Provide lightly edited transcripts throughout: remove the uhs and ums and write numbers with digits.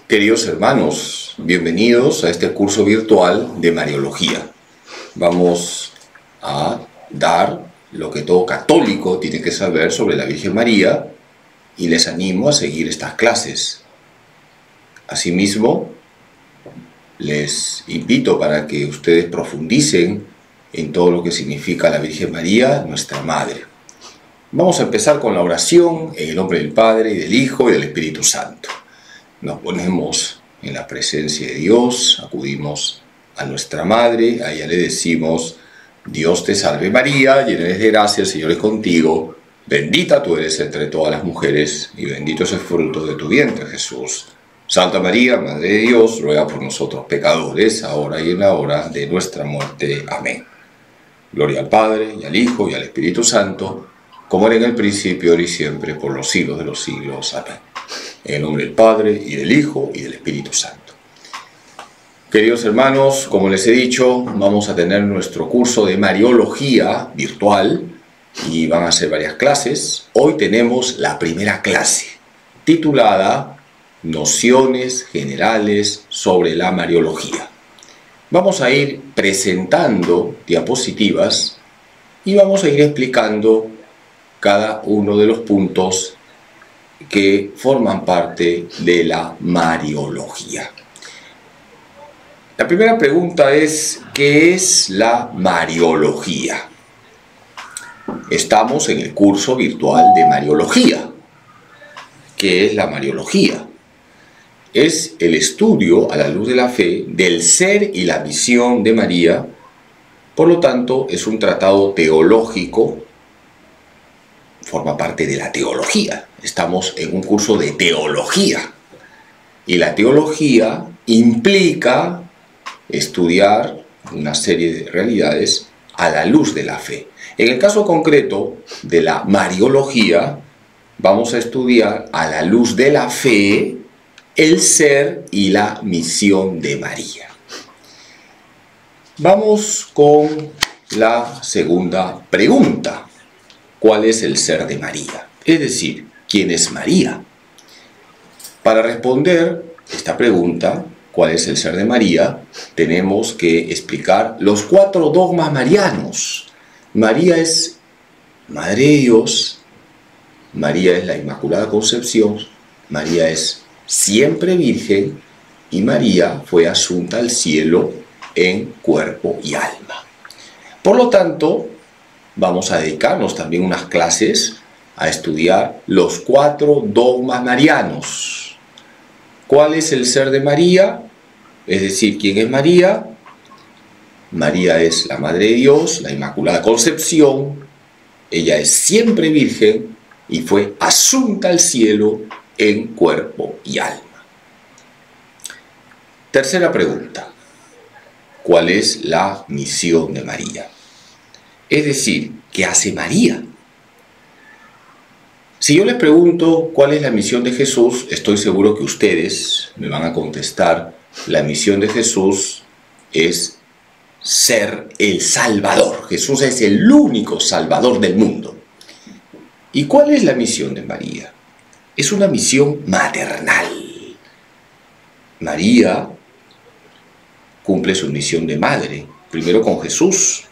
Queridos hermanos, bienvenidos a este curso virtual de Mariología. Vamos a dar lo que todo católico tiene que saber sobre la Virgen María y les animo a seguir estas clases. Asimismo, les invito para que ustedes profundicen en todo lo que significa la Virgen María, nuestra Madre. Vamos a empezar con la oración en el nombre del Padre, y del Hijo, y del Espíritu Santo. Nos ponemos en la presencia de Dios, acudimos a nuestra Madre, a ella le decimos: Dios te salve María, llena eres de gracia, el Señor es contigo, bendita tú eres entre todas las mujeres, y bendito es el fruto de tu vientre, Jesús. Santa María, Madre de Dios, ruega por nosotros pecadores, ahora y en la hora de nuestra muerte. Amén. Gloria al Padre, y al Hijo, y al Espíritu Santo, como era en el principio, ahora y siempre, por los siglos de los siglos. Amén. En el nombre del Padre, y del Hijo, y del Espíritu Santo. Queridos hermanos, como les he dicho, vamos a tener nuestro curso de Mariología virtual, y van a ser varias clases. Hoy tenemos la primera clase, titulada Nociones generales sobre la Mariología. Vamos a ir presentando diapositivas y vamos a ir explicando cada uno de los puntos que forman parte de la Mariología. La primera pregunta es: ¿qué es la Mariología? Estamos en el curso virtual de Mariología. ¿Qué es la Mariología? Es el estudio a la luz de la fe del ser y la misión de María. Por lo tanto, es un tratado teológico, forma parte de la teología. Estamos en un curso de teología. Y la teología implica estudiar una serie de realidades a la luz de la fe. En el caso concreto de la Mariología, vamos a estudiar a la luz de la fe el ser y la misión de María. Vamos con la segunda pregunta. ¿Cuál es el ser de María? Es decir, ¿quién es María? Para responder esta pregunta, ¿cuál es el ser de María?, tenemos que explicar los 4 dogmas marianos. María es Madre de Dios, María es la Inmaculada Concepción, María es siempre virgen, y María fue asunta al cielo en cuerpo y alma. Por lo tanto, vamos a dedicarnos también unas clases a estudiar los 4 dogmas marianos. ¿Cuál es el ser de María? Es decir, ¿quién es María? María es la Madre de Dios, la Inmaculada Concepción, ella es siempre virgen y fue asunta al cielo en cuerpo y alma. Tercera pregunta: ¿cuál es la misión de María? Es decir, ¿qué hace María? Si yo les pregunto cuál es la misión de Jesús, estoy seguro que ustedes me van a contestar: la misión de Jesús es ser el Salvador. Jesús es el único Salvador del mundo. ¿Y cuál es la misión de María? Es una misión maternal. María cumple su misión de madre, primero con Jesús,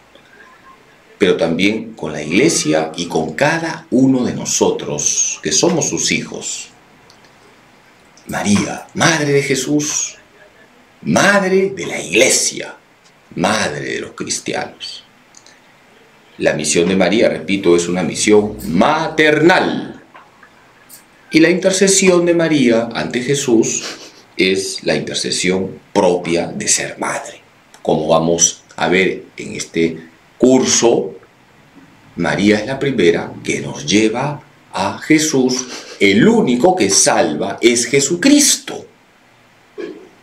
pero también con la Iglesia y con cada uno de nosotros, que somos sus hijos. María, Madre de Jesús, Madre de la Iglesia, Madre de los cristianos. La misión de María, repito, es una misión maternal. Y la intercesión de María ante Jesús es la intercesión propia de ser madre. Como vamos a ver en este curso, María es la primera que nos lleva a Jesús. El único que salva es Jesucristo.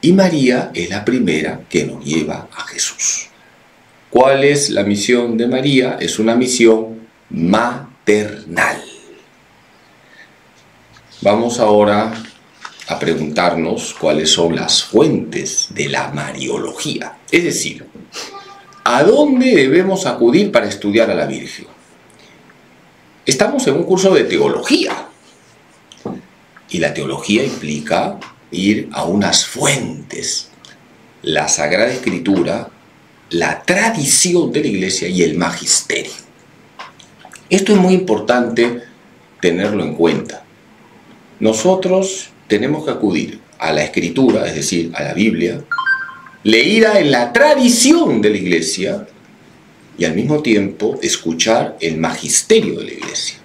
Y María es la primera que nos lleva a Jesús. ¿Cuál es la misión de María? Es una misión maternal. Vamos ahora a preguntarnos cuáles son las fuentes de la Mariología. Es decir, ¿a dónde debemos acudir para estudiar a la Virgen? Estamos en un curso de teología. Y la teología implica ir a unas fuentes: la Sagrada Escritura, la tradición de la Iglesia y el magisterio. Esto es muy importante tenerlo en cuenta. Nosotros tenemos que acudir a la Escritura, es decir, a la Biblia, leída en la tradición de la Iglesia, y al mismo tiempo escuchar el magisterio de la Iglesia.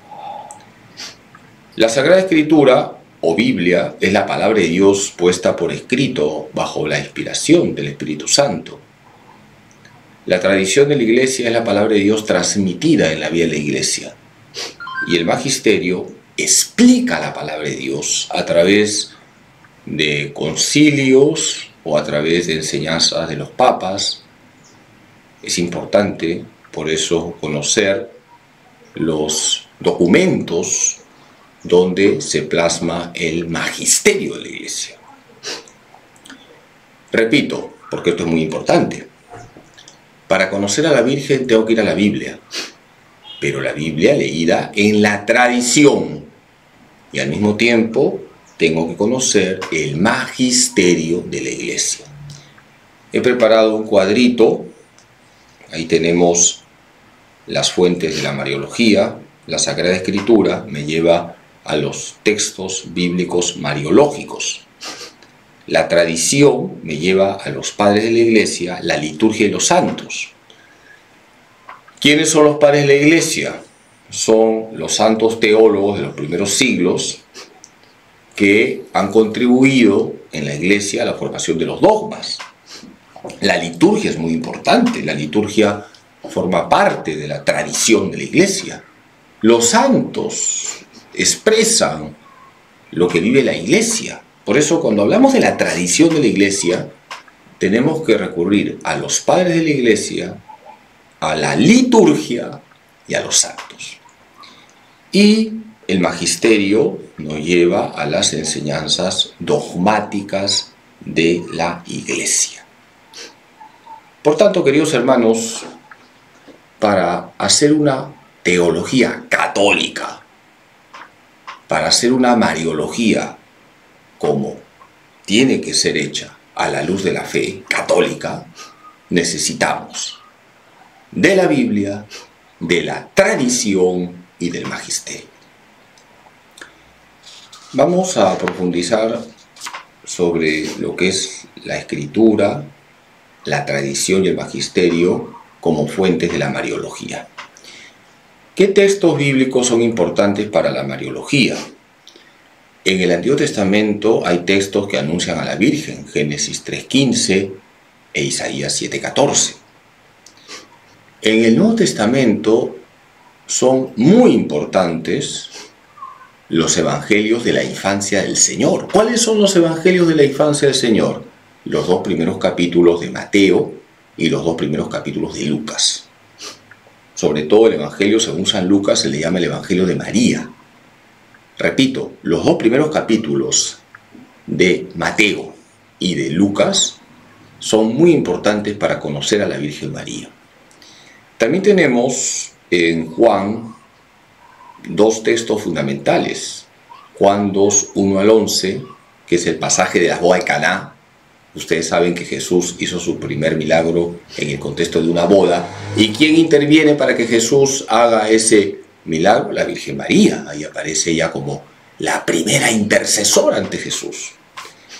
La Sagrada Escritura o Biblia es la palabra de Dios puesta por escrito bajo la inspiración del Espíritu Santo. La tradición de la Iglesia es la palabra de Dios transmitida en la vida de la Iglesia. Y el magisterio explica la palabra de Dios a través de concilios o a través de enseñanzas de los papas. Es importante, por eso, conocer los documentos donde se plasma el magisterio de la Iglesia. Repito, porque esto es muy importante. Para conocer a la Virgen tengo que ir a la Biblia, pero la Biblia leída en la tradición. Y al mismo tiempo tengo que conocer el magisterio de la Iglesia. He preparado un cuadrito. Ahí tenemos las fuentes de la Mariología. La Sagrada Escritura me lleva a los textos bíblicos mariológicos. La tradición me lleva a los padres de la Iglesia, la liturgia y los santos. ¿Quiénes son los padres de la Iglesia? Son los santos teólogos de los primeros siglos que han contribuido en la Iglesia a la formación de los dogmas. La liturgia es muy importante. La liturgia forma parte de la tradición de la Iglesia. Los santos expresan lo que vive la Iglesia. Por eso, cuando hablamos de la tradición de la Iglesia, tenemos que recurrir a los padres de la Iglesia, a la liturgia y a los santos. Y el magisterio nos lleva a las enseñanzas dogmáticas de la Iglesia. Por tanto, queridos hermanos, para hacer una teología católica, para hacer una mariología como tiene que ser hecha a la luz de la fe católica, necesitamos de la Biblia, de la tradición y del magisterio. Vamos a profundizar sobre lo que es la Escritura, la tradición y el magisterio como fuentes de la mariología. ¿Qué textos bíblicos son importantes para la mariología? En el Antiguo Testamento hay textos que anuncian a la Virgen, Génesis 3:15 e Isaías 7:14. En el Nuevo Testamento son muy importantes los evangelios de la infancia del Señor. ¿Cuáles son los evangelios de la infancia del Señor? Los 2 primeros capítulos de Mateo y los 2 primeros capítulos de Lucas. Sobre todo el evangelio según San Lucas se le llama el evangelio de María. Repito, los 2 primeros capítulos de Mateo y de Lucas son muy importantes para conocer a la Virgen María. También tenemos en Juan 2 textos fundamentales. Juan 2, 1 al 11, que es el pasaje de la boda de Caná. Ustedes saben que Jesús hizo su primer milagro en el contexto de una boda. ¿Y quién interviene para que Jesús haga ese milagro? La Virgen María. Ahí aparece ella como la primera intercesora ante Jesús.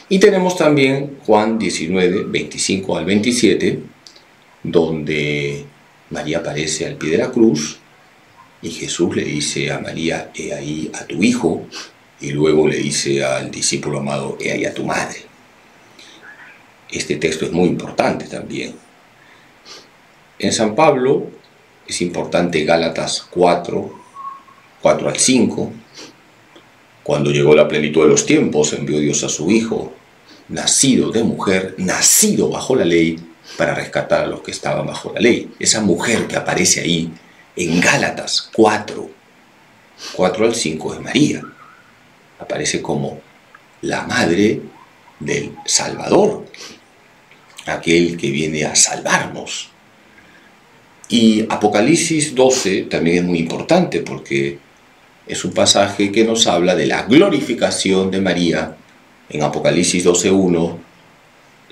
Y tenemos también Juan 19, 25 al 27, donde María aparece al pie de la cruz y Jesús le dice a María: he ahí a tu hijo, y luego le dice al discípulo amado: he ahí a tu madre. Este texto es muy importante también. En San Pablo es importante Gálatas 4 al 5. Cuando llegó la plenitud de los tiempos, envió Dios a su Hijo, nacido de mujer, nacido bajo la ley, para rescatar a los que estaban bajo la ley. Esa mujer que aparece ahí en Gálatas 4 al 5 es María. Aparece como la madre del Salvador, aquel que viene a salvarnos. Y Apocalipsis 12 también es muy importante porque es un pasaje que nos habla de la glorificación de María En Apocalipsis 12:1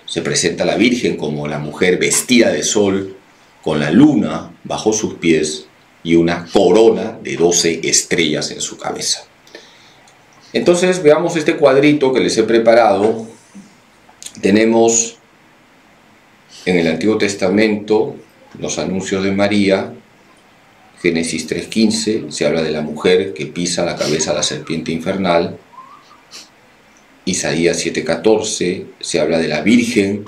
se presenta a la Virgen como la mujer vestida de sol, con la luna bajo sus pies y una corona de 12 estrellas en su cabeza. Entonces veamos este cuadrito que les he preparado. Tenemos en el Antiguo Testamento los anuncios de María. Génesis 3:15 se habla de la mujer que pisa la cabeza de la serpiente infernal. Isaías 7:14 se habla de la Virgen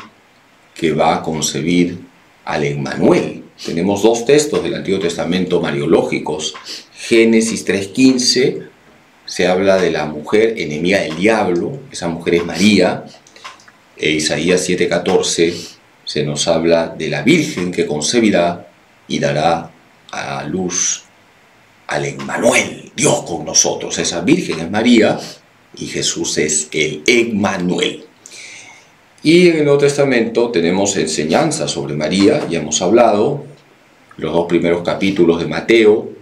que va a concebir al Emmanuel. Tenemos dos textos del Antiguo Testamento mariológicos. Génesis 3:15 se habla de la mujer enemiga del diablo, esa mujer es María. E Isaías 7:14 se nos habla de la Virgen que concebirá y dará a luz al Emmanuel, Dios con nosotros. Esa Virgen es María y Jesús es el Emmanuel. Y en el Nuevo Testamento tenemos enseñanzas sobre María, ya hemos hablado, los 2 primeros capítulos de Mateo,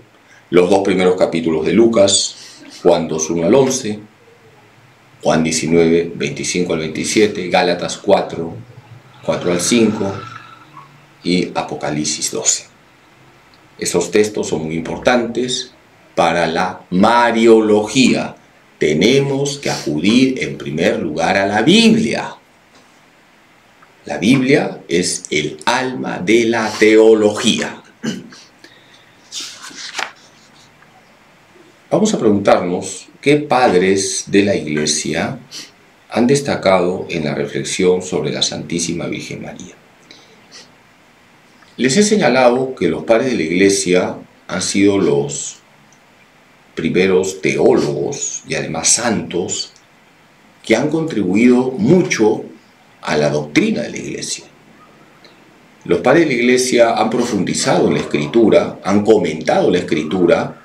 los 2 primeros capítulos de Lucas, Juan 2:1 al 11, Juan 19, 25 al 27, Gálatas 4, 4 al 5 y Apocalipsis 12. Esos textos son muy importantes para la mariología. Tenemos que acudir en primer lugar a la Biblia. La Biblia es el alma de la teología. Vamos a preguntarnos qué padres de la Iglesia han destacado en la reflexión sobre la Santísima Virgen María. Les he señalado que los padres de la Iglesia han sido los primeros teólogos y además santos que han contribuido mucho a la doctrina de la Iglesia. Los padres de la Iglesia han profundizado en la Escritura, han comentado la Escritura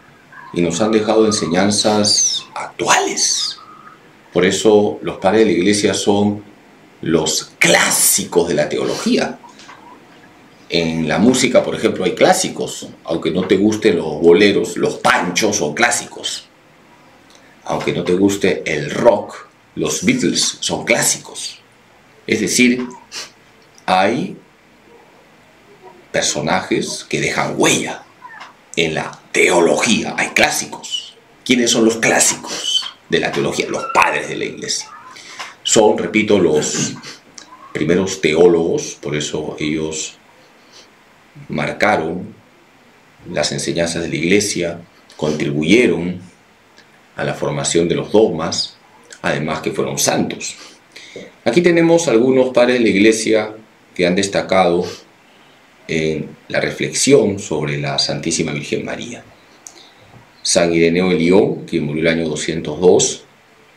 y nos han dejado enseñanzas actuales. Por eso los padres de la Iglesia son los clásicos de la teología. En la música, por ejemplo, hay clásicos. Aunque no te gusten los boleros, los panchos son clásicos. Aunque no te guste el rock, los Beatles son clásicos. Es decir, hay personajes que dejan huella en la teología. Hay clásicos. ¿Quiénes son los clásicos de la teología? Los padres de la Iglesia. Son, repito, los primeros teólogos, por eso ellos marcaron las enseñanzas de la Iglesia, contribuyeron a la formación de los dogmas, además que fueron santos. Aquí tenemos algunos padres de la Iglesia que han destacado en la reflexión sobre la Santísima Virgen María. San Ireneo de León, que murió el año 202,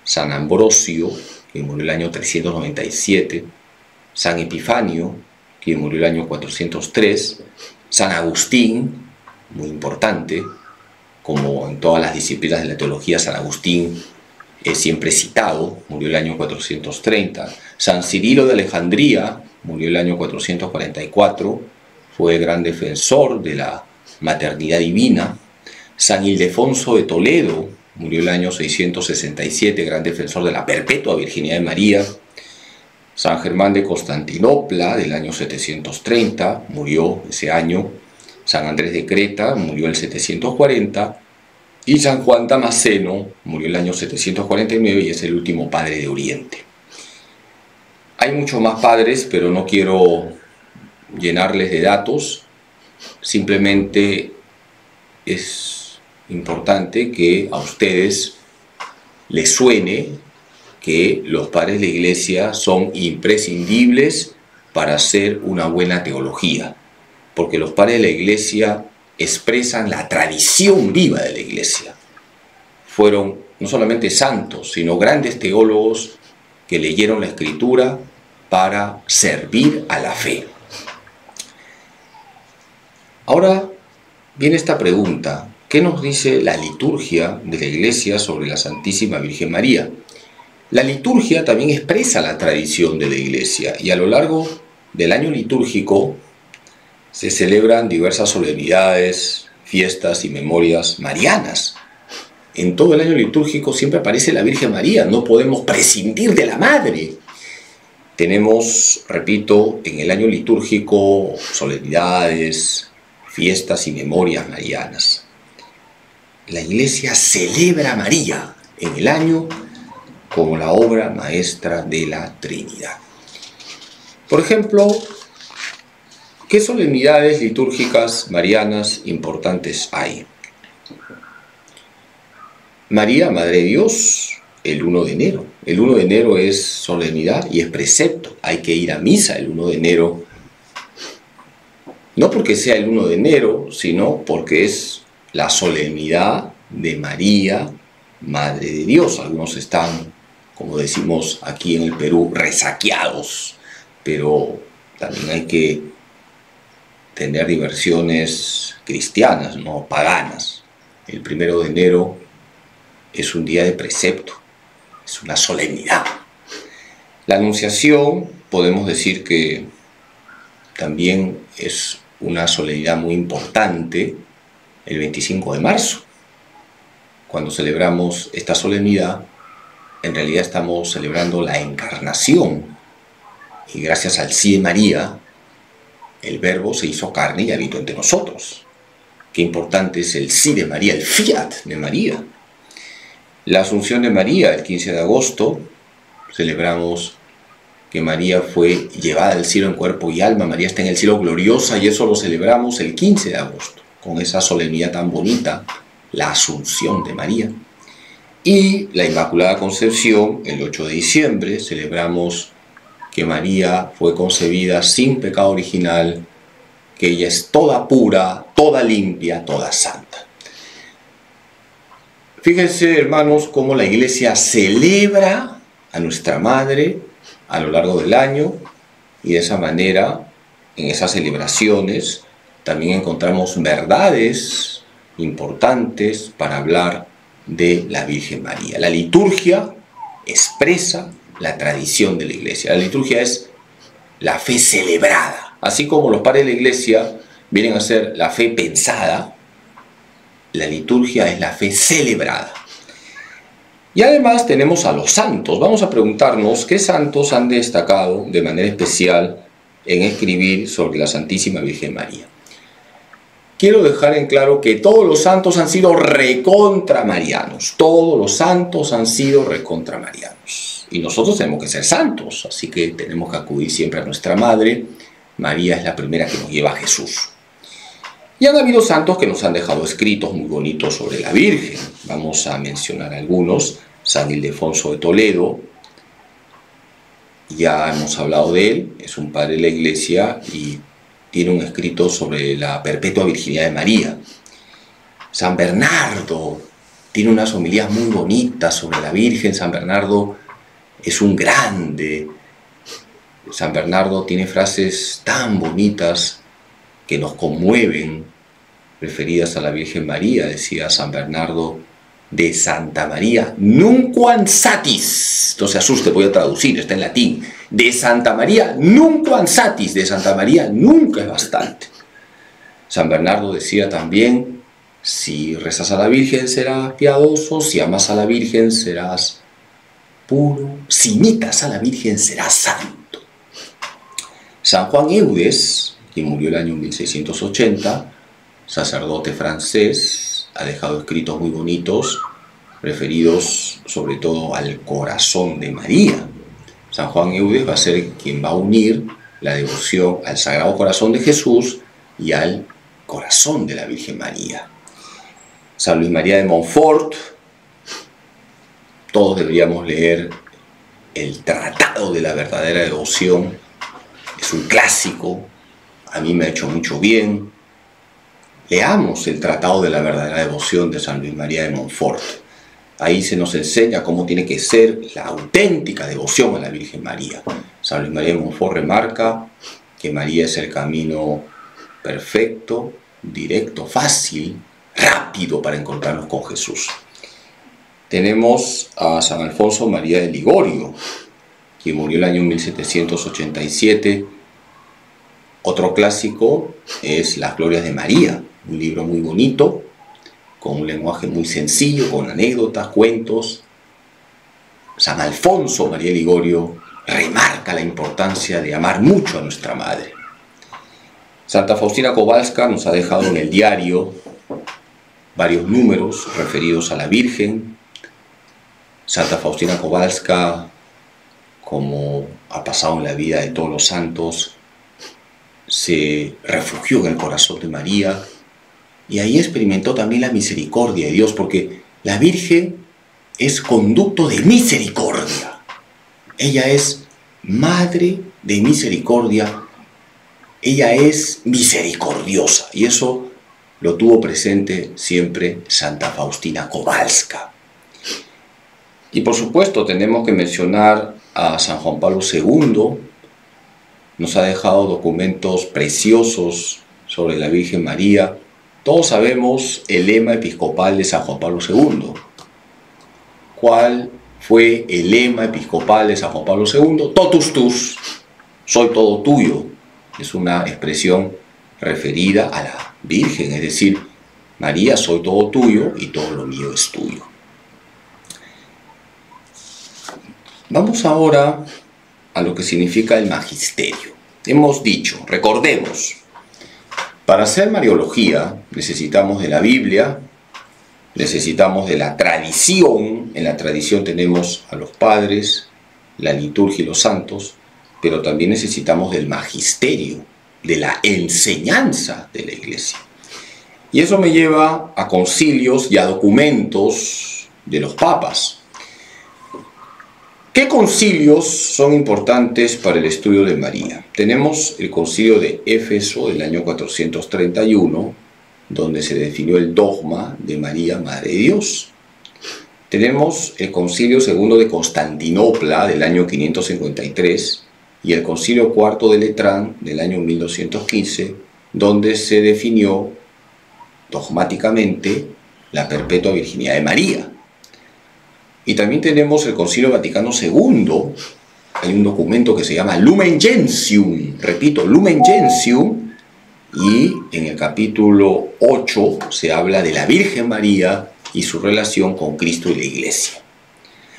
San Ambrosio, que murió el año 397, San Epifanio, que murió el año 403, San Agustín, muy importante, como en todas las disciplinas de la teología, San Agustín es siempre citado, murió el año 430, San Cirilo de Alejandría, murió el año 444, fue gran defensor de la maternidad divina. San Ildefonso de Toledo, murió el año 667, gran defensor de la perpetua virginidad de María. San Germán de Constantinopla, del año 730, murió ese año. San Andrés de Creta, murió el 740. Y San Juan Damasceno, murió el año 749 y es el último padre de Oriente. Hay muchos más padres, pero no quiero llenarles de datos. Simplemente es importante que a ustedes les suene que los padres de la Iglesia son imprescindibles para hacer una buena teología, porque los padres de la Iglesia expresan la tradición viva de la Iglesia. Fueron no solamente santos, sino grandes teólogos que leyeron la Escritura para servir a la fe. Ahora viene esta pregunta: ¿qué nos dice la liturgia de la Iglesia sobre la Santísima Virgen María? La liturgia también expresa la tradición de la Iglesia y a lo largo del año litúrgico se celebran diversas solemnidades, fiestas y memorias marianas. En todo el año litúrgico siempre aparece la Virgen María, no podemos prescindir de la Madre. Tenemos, repito, en el año litúrgico solemnidades, fiestas y memorias marianas. La Iglesia celebra a María en el año como la obra maestra de la Trinidad. Por ejemplo, ¿qué solemnidades litúrgicas marianas importantes hay? María, Madre de Dios, el 1 de enero. El 1 de enero es solemnidad y es precepto. Hay que ir a misa el 1 de enero. No porque sea el 1 de enero, sino porque es la solemnidad de María, Madre de Dios. Algunos están, como decimos aquí en el Perú, resaqueados, pero también hay que tener diversiones cristianas, no paganas. El 1 de enero es un día de precepto, es una solemnidad. La Anunciación, podemos decir que también es una solemnidad muy importante, el 25 de marzo. Cuando celebramos esta solemnidad, en realidad estamos celebrando la encarnación. Y gracias al sí de María, el Verbo se hizo carne y habitó entre nosotros. Qué importante es el sí de María, el fiat de María. La Asunción de María, el 15 de agosto, celebramos que María fue llevada al cielo en cuerpo y alma. María está en el cielo gloriosa y eso lo celebramos el 15 de agosto, con esa solemnidad tan bonita, la Asunción de María. Y la Inmaculada Concepción, el 8 de diciembre, celebramos que María fue concebida sin pecado original, que ella es toda pura, toda limpia, toda santa. Fíjense, hermanos, cómo la Iglesia celebra a nuestra Madre a lo largo del año y de esa manera, en esas celebraciones, también encontramos verdades importantes para hablar de la Virgen María. La liturgia expresa la tradición de la Iglesia. La liturgia es la fe celebrada. Así como los padres de la Iglesia vienen a ser la fe pensada, la liturgia es la fe celebrada. Y además tenemos a los santos. Vamos a preguntarnos qué santos han destacado de manera especial en escribir sobre la Santísima Virgen María. Quiero dejar en claro que todos los santos han sido recontramarianos. Todos los santos han sido recontramarianos. Y nosotros tenemos que ser santos, así que tenemos que acudir siempre a nuestra Madre. María es la primera que nos lleva a Jesús. Y han habido santos que nos han dejado escritos muy bonitos sobre la Virgen. Vamos a mencionar algunos. San Ildefonso de Toledo, ya hemos hablado de él, es un padre de la Iglesia y tiene un escrito sobre la perpetua virginidad de María. San Bernardo tiene unas homilías muy bonitas sobre la Virgen. San Bernardo es un grande. San Bernardo tiene frases tan bonitas que nos conmueven, referidas a la Virgen María. Decía San Bernardo: de Santa María nunquam satis. No se asuste, voy a traducir, está en latín. De Santa María nunquam satis. De Santa María nunca es bastante. San Bernardo decía también: si rezas a la Virgen serás piadoso, si amas a la Virgen serás puro, si imitas a la Virgen serás santo. San Juan Eudes, quien murió el año 1680, sacerdote francés, ha dejado escritos muy bonitos referidos sobre todo al corazón de María. San Juan Eudes va a ser quien va a unir la devoción al Sagrado Corazón de Jesús y al corazón de la Virgen María. San Luis María de Montfort, todos deberíamos leer el Tratado de la Verdadera Devoción. Es un clásico, a mí me ha hecho mucho bien. Leamos el Tratado de la Verdadera Devoción de San Luis María de Montfort. Ahí se nos enseña cómo tiene que ser la auténtica devoción a la Virgen María. San Luis María de Montfort remarca que María es el camino perfecto, directo, fácil, rápido para encontrarnos con Jesús. Tenemos a San Alfonso María de Ligorio, quien murió el año 1787. Otro clásico es Las Glorias de María, un libro muy bonito con un lenguaje muy sencillo, con anécdotas, cuentos. San Alfonso María Ligorio remarca la importancia de amar mucho a nuestra Madre. Santa Faustina Kowalska nos ha dejado en el diario varios números referidos a la Virgen. Santa Faustina Kowalska, como ha pasado en la vida de todos los santos, se refugió en el corazón de María y ahí experimentó también la misericordia de Dios, porque la Virgen es conducto de misericordia. Ella es madre de misericordia. Ella es misericordiosa y eso lo tuvo presente siempre Santa Faustina Kowalska. Y por supuesto tenemos que mencionar a San Juan Pablo II. Nos ha dejado documentos preciosos sobre la Virgen María. Todos sabemos el lema episcopal de San Juan Pablo II. ¿Cuál fue el lema episcopal de San Juan Pablo II? Totus tus, soy todo tuyo. Es una expresión referida a la Virgen, es decir, María, soy todo tuyo y todo lo mío es tuyo. Vamos ahora a lo que significa el magisterio. Hemos dicho, recordemos, para hacer Mariología necesitamos de la Biblia, necesitamos de la tradición. En la tradición tenemos a los padres, la liturgia y los santos, pero también necesitamos del magisterio, de la enseñanza de la Iglesia. Y eso me lleva a concilios y a documentos de los papas. ¿Qué concilios son importantes para el estudio de María? Tenemos el concilio de Éfeso del año 431, donde se definió el dogma de María, Madre de Dios. Tenemos el concilio segundo de Constantinopla del año 553 y el concilio cuarto de Letrán del año 1215, donde se definió dogmáticamente la perpetua virginidad de María. Y también tenemos el Concilio Vaticano II. Hay un documento que se llama Lumen Gentium, repito, Lumen Gentium, y en el capítulo 8 se habla de la Virgen María y su relación con Cristo y la Iglesia.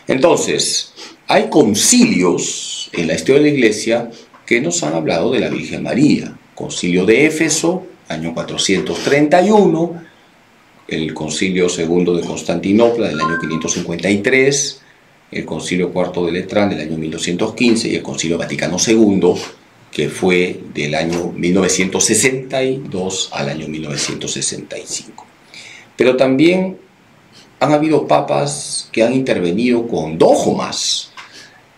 Entonces, hay concilios en la historia de la Iglesia que nos han hablado de la Virgen María. Concilio de Éfeso, año 431, el Concilio segundo de Constantinopla del año 553, el Concilio cuarto de Letrán del año 1215 y el Concilio Vaticano II, que fue del año 1962 al año 1965. Pero también han habido papas que han intervenido con dogmas.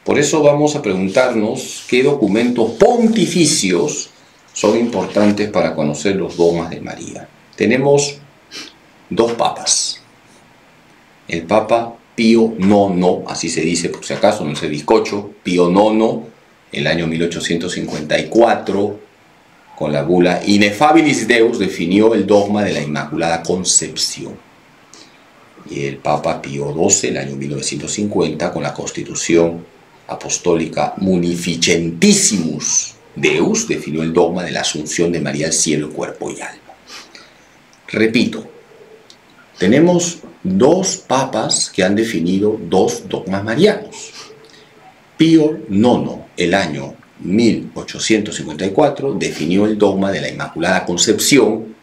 Por eso vamos a preguntarnos qué documentos pontificios son importantes para conocer los dogmas de María. Tenemos dos papas. El Papa Pío IX, así se dice por si acaso, no es el bizcocho, Pío IX, el año 1854, con la bula Ineffabilis Deus, definió el dogma de la Inmaculada Concepción. Y el Papa Pío XII, el año 1950, con la Constitución Apostólica Munificentissimus Deus, definió el dogma de la Asunción de María al cielo, cuerpo y alma. Repito, tenemos dos papas que han definido dos dogmas marianos. Pío IX, el año 1854, definió el dogma de la Inmaculada Concepción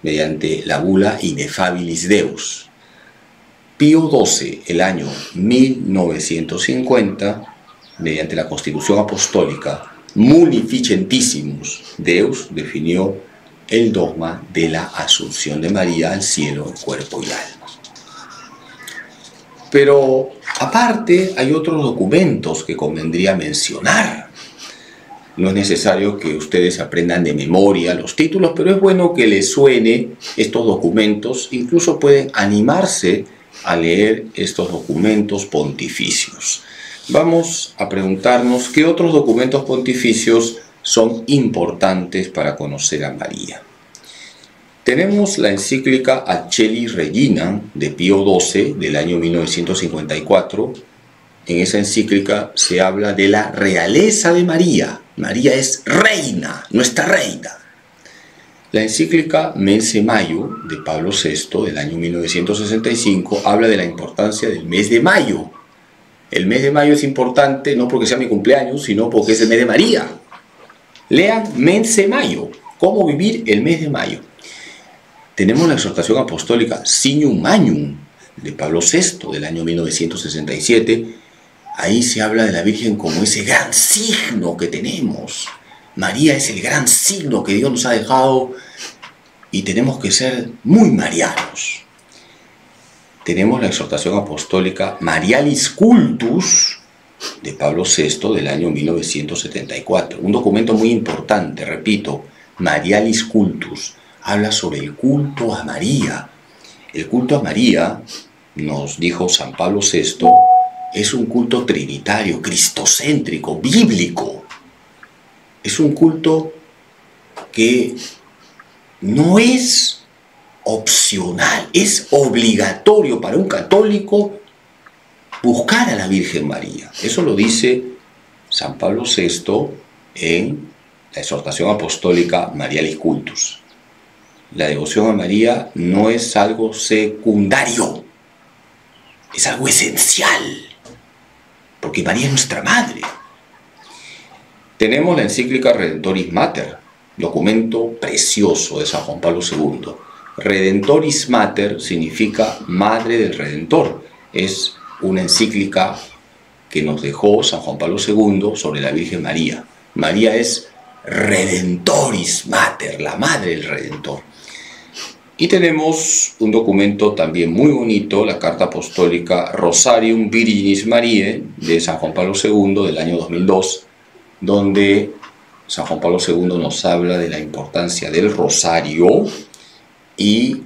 mediante la bula Ineffabilis Deus. Pío XII, el año 1950, mediante la Constitución Apostólica Munificentissimus Deus, definió el dogma de la Asunción de María al cielo, cuerpo y alma. Pero aparte hay otros documentos que convendría mencionar. No es necesario que ustedes aprendan de memoria los títulos, pero es bueno que les suene estos documentos. Incluso pueden animarse a leer estos documentos pontificios. Vamos a preguntarnos qué otros documentos pontificios son importantes para conocer a María. Tenemos la encíclica Aeceli Regina de Pío XII del año 1954. En esa encíclica se habla de la realeza de María. María es reina, nuestra reina. La encíclica Mense Mayo de Pablo VI del año 1965 habla de la importancia del mes de mayo. El mes de mayo es importante no porque sea mi cumpleaños, sino porque es el mes de María. Lean Mense Mayo, cómo vivir el mes de mayo. Tenemos la exhortación apostólica Signum Magnum de Pablo VI del año 1967. Ahí se habla de la Virgen como ese gran signo que tenemos. María es el gran signo que Dios nos ha dejado y tenemos que ser muy marianos. Tenemos la exhortación apostólica Marialis Cultus de Pablo VI del año 1974. Un documento muy importante, repito, Marialis Cultus. Habla sobre el culto a María. El culto a María, nos dijo San Pablo VI, es un culto trinitario, cristocéntrico, bíblico. Es un culto que no es opcional, es obligatorio para un católico buscar a la Virgen María. Eso lo dice San Pablo VI en la exhortación apostólica Marialis Cultus. La devoción a María no es algo secundario, es algo esencial, porque María es nuestra madre. Tenemos la encíclica Redentoris Mater, documento precioso de San Juan Pablo II. Redentoris Mater significa Madre del Redentor. Es una encíclica que nos dejó San Juan Pablo II sobre la Virgen María. María es Redentoris Mater, la Madre del Redentor. Y tenemos un documento también muy bonito, la carta apostólica Rosarium Virginis Mariae de San Juan Pablo II del año 2002, donde San Juan Pablo II nos habla de la importancia del rosario y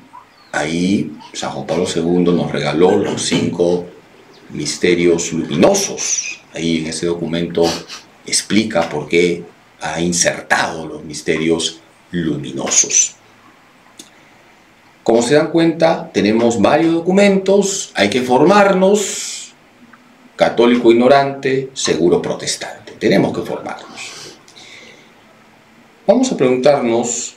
ahí San Juan Pablo II nos regaló los 5 misterios luminosos. Ahí en ese documento explica por qué ha insertado los misterios luminosos. Como se dan cuenta, tenemos varios documentos, hay que formarnos, católico ignorante, seguro protestante. Tenemos que formarnos. Vamos a preguntarnos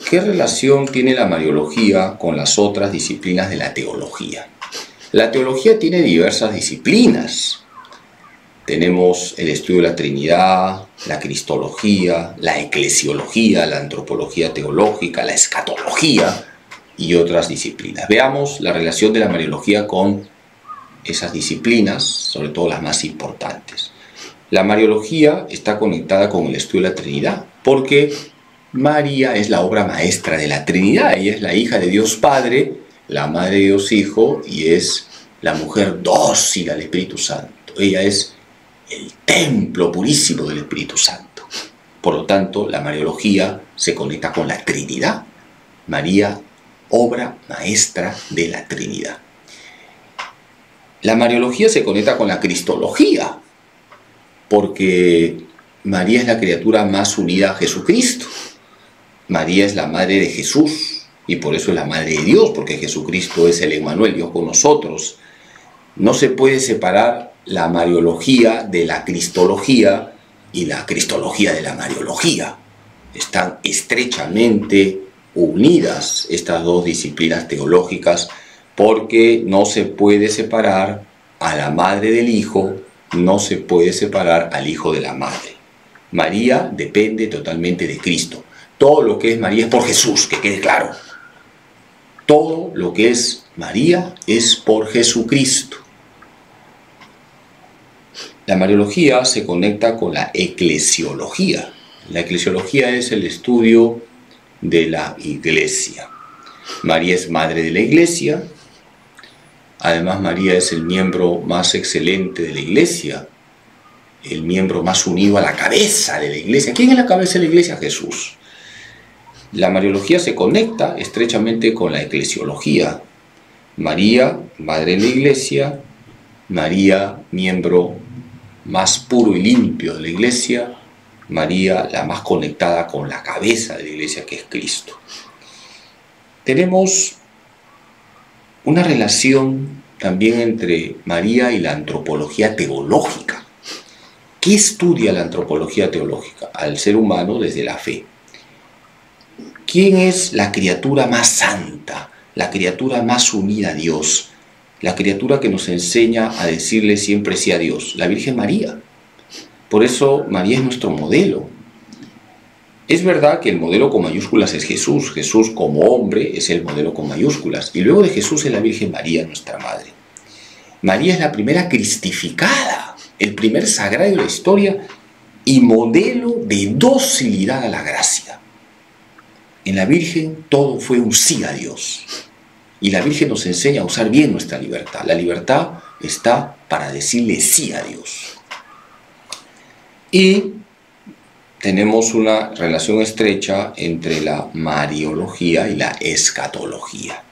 qué relación tiene la Mariología con las otras disciplinas de la teología. La teología tiene diversas disciplinas. Tenemos el estudio de la Trinidad, la cristología, la eclesiología, la antropología teológica, la escatología y otras disciplinas. Veamos la relación de la Mariología con esas disciplinas, sobre todo las más importantes. La Mariología está conectada con el estudio de la Trinidad, porque María es la obra maestra de la Trinidad. Ella es la hija de Dios Padre, la madre de Dios Hijo, y es la mujer dócil al Espíritu Santo. Ella es el templo purísimo del Espíritu Santo. Por lo tanto, la Mariología se conecta con la Trinidad. María, obra maestra de la Trinidad. La Mariología se conecta con la Cristología, porque María es la criatura más unida a Jesucristo. María es la madre de Jesús y por eso es la madre de Dios, porque Jesucristo es el Emmanuel, Dios con nosotros. No se puede separar la Mariología de la Cristología y la Cristología de la Mariología. Están estrechamente unidas estas dos disciplinas teológicas, porque no se puede separar a la madre del Hijo, no se puede separar al Hijo de la madre. María depende totalmente de Cristo. Todo lo que es María es por Jesús, que quede claro. Todo lo que es María es por Jesucristo. La Mariología se conecta con la eclesiología. La eclesiología es el estudio de la Iglesia. María es madre de la Iglesia. Además, María es el miembro más excelente de la Iglesia, el miembro más unido a la cabeza de la Iglesia. ¿Quién es la cabeza de la Iglesia? Jesús. La Mariología se conecta estrechamente con la eclesiología. María, madre de la Iglesia. María, miembro más puro y limpio de la Iglesia. María, la más conectada con la cabeza de la Iglesia, que es Cristo. Tenemos una relación también entre María y la antropología teológica. ¿Qué estudia la antropología teológica? Al ser humano desde la fe. ¿Quién es la criatura más santa, la criatura más unida a Dios, la criatura que nos enseña a decirle siempre sí a Dios? La Virgen María. Por eso María es nuestro modelo. Es verdad que el modelo con mayúsculas es Jesús. Jesús como hombre es el modelo con mayúsculas. Y luego de Jesús es la Virgen María, nuestra madre. María es la primera cristificada, el primer sagrario de la historia y modelo de docilidad a la gracia. En la Virgen todo fue un sí a Dios. Y la Virgen nos enseña a usar bien nuestra libertad. La libertad está para decirle sí a Dios. Y tenemos una relación estrecha entre la mariología y la escatología.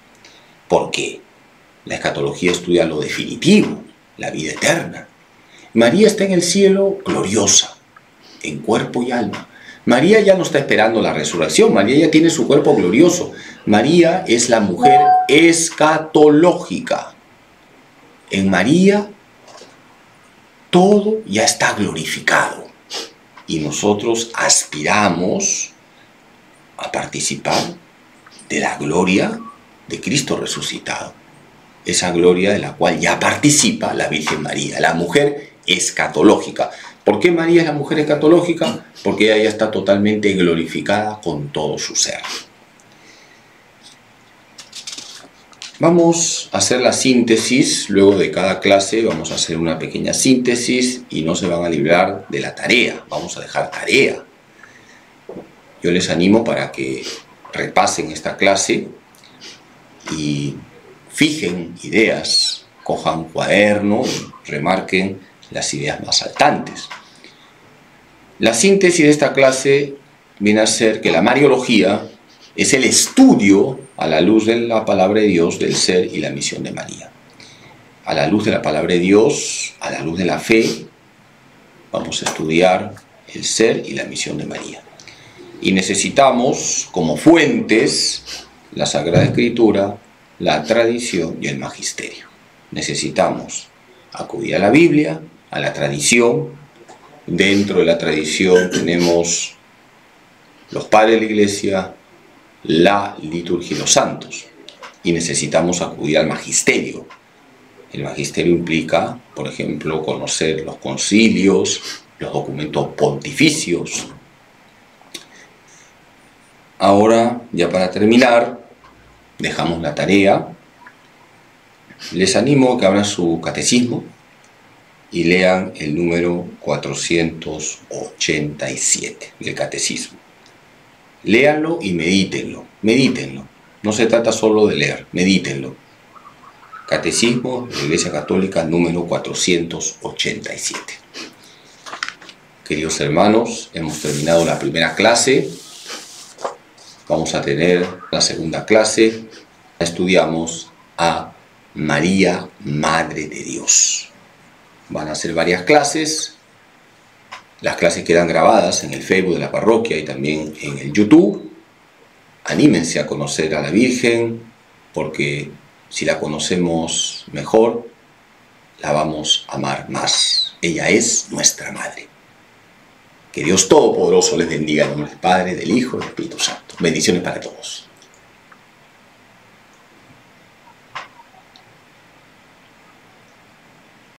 ¿Por qué? La escatología estudia lo definitivo, la vida eterna. María está en el cielo gloriosa, en cuerpo y alma. María ya no está esperando la resurrección, María ya tiene su cuerpo glorioso. María es la mujer escatológica. En María todo ya está glorificado y nosotros aspiramos a participar de la gloria de Cristo resucitado. Esa gloria de la cual ya participa la Virgen María, la mujer escatológica. ¿Por qué María es la mujer escatológica? Porque ella ya está totalmente glorificada con todo su ser. Vamos a hacer la síntesis, luego de cada clase vamos a hacer una pequeña síntesis y no se van a librar de la tarea, vamos a dejar tarea. Yo les animo para que repasen esta clase y fijen ideas, cojan cuaderno y remarquen las ideas más saltantes. La síntesis de esta clase viene a ser que la mariología es el estudio a la luz de la palabra de Dios del ser y la misión de María. A la luz de la palabra de Dios, a la luz de la fe, vamos a estudiar el ser y la misión de María. Y necesitamos como fuentes la Sagrada Escritura, la tradición y el magisterio. Necesitamos acudir a la Biblia, a la tradición. Dentro de la tradición tenemos los padres de la Iglesia, la liturgia y los santos. Y necesitamos acudir al magisterio. El magisterio implica, por ejemplo, conocer los concilios, los documentos pontificios. Ahora, ya para terminar, dejamos la tarea. Les animo a que abran su catecismo y lean el número 487 del catecismo. Léanlo y medítenlo, medítenlo. No se trata solo de leer, medítenlo. Catecismo de la Iglesia Católica número 487. Queridos hermanos, hemos terminado la primera clase. Vamos a tener la segunda clase. Estudiamos a María, Madre de Dios. Van a ser varias clases. Las clases quedan grabadas en el Facebook de la parroquia y también en el YouTube. Anímense a conocer a la Virgen, porque si la conocemos mejor, la vamos a amar más. Ella es nuestra Madre. Que Dios Todopoderoso les bendiga en nombre del Padre, del Hijo y del Espíritu Santo. Bendiciones para todos.